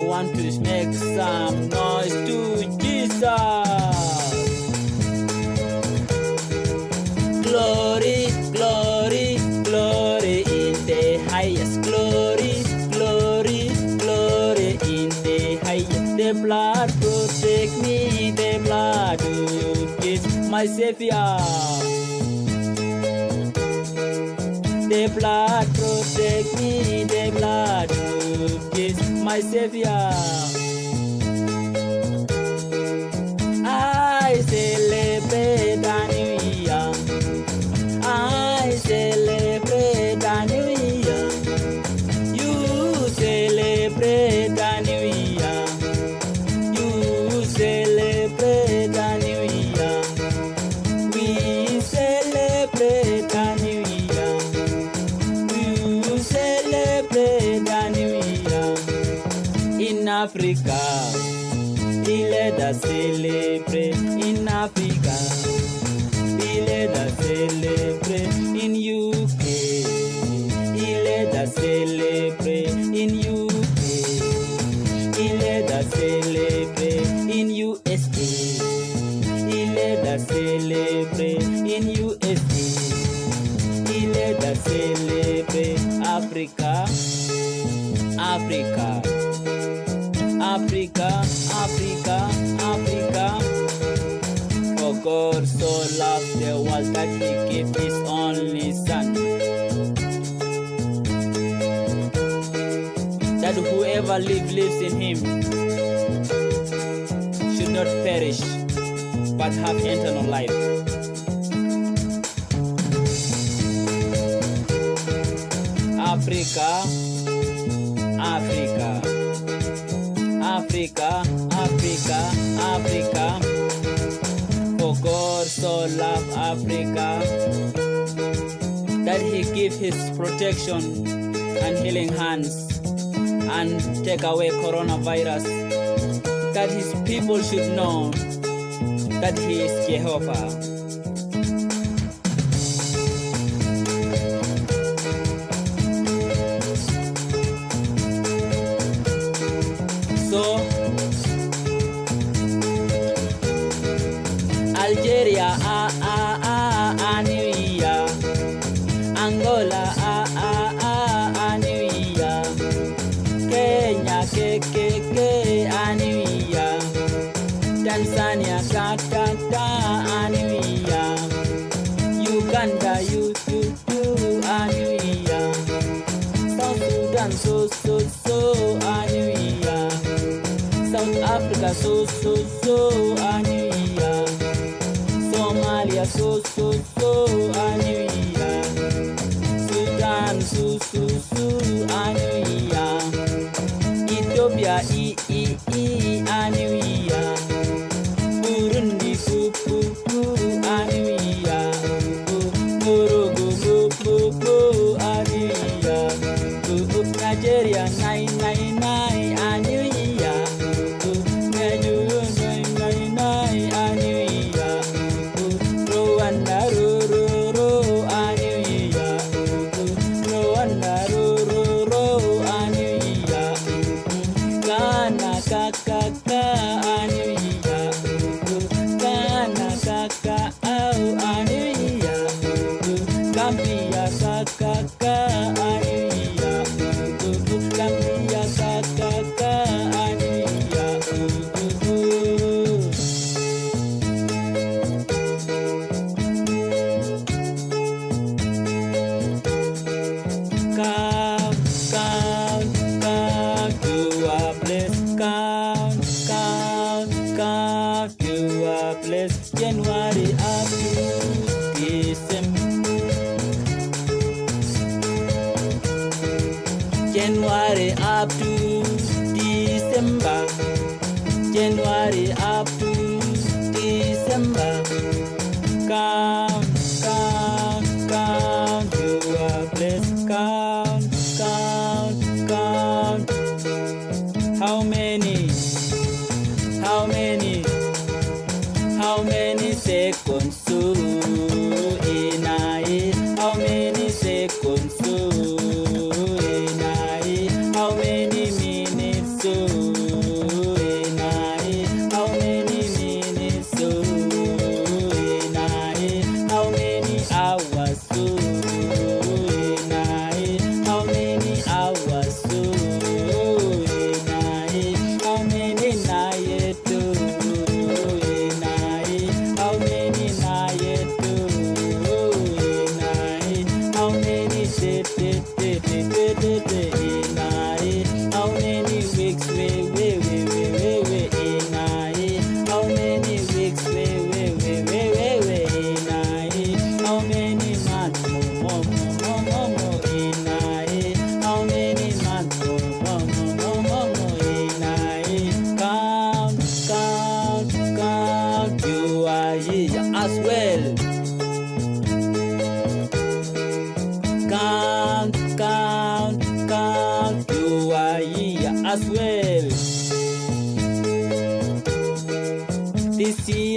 Want to make some noise to Jesus. Glory, glory, glory in the highest. Glory, glory, glory in the highest. The blood protect me, the blood is my savior. The blood protect me, the blood is my savior. I celebrate a new year. I celebrate a new year. You celebrate a new year. You celebrate a new year. We celebrate a new year. You celebrate a new year. In Africa, let us celebrate. In Africa, let us celebrate. In UK, let us celebrate. In UK, let us celebrate. In USA, let us celebrate. In USA, let us celebrate. Africa, Africa, Africa, Africa, Africa. For God so loved the world that He gave His only Son, that whoever lives in Him should not perish, but have eternal life. Africa, Africa, Africa, Africa, Africa. For God so loved Africa that He gave His protection and healing hands and take away coronavirus, that His people should know that He is Jehovah. So Algeria, New Year. Angola, New Year. Kenya, New Year. Tanzania, New Year. Uganda, New Year. South Sudan, New Year. South Africa, New Year. Somalia, New Year. Sudan, New Year. Ethiopia, New Year. Burundi, New Year. Morocco, New Year. Nigeria, 999, New Year. January up to December. January up to December. January up to December. Count, you are blessed. Count. How many seconds to in I? How many seconds to in I? How many minutes to This year